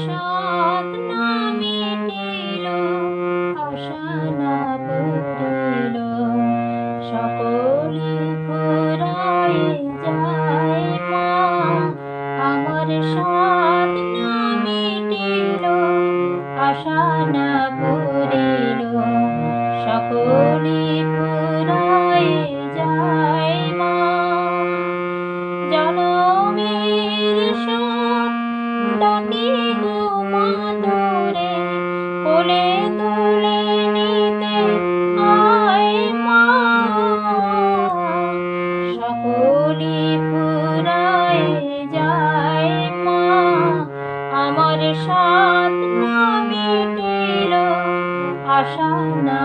সাধ না মিটিল, আশা না পুরিল, সকলে ফুরায় যায় মা। আমার সাধ না মিটিল, আশা না পুরিল, সকলে ফুরায় যায় মা। জনমের সুখ ডাকি গো মা তোরে, কোলে তুলে নিতে আয় মা। সকলে ফুরায় যায় মা, আমার সাধ না মিটিল, আশা না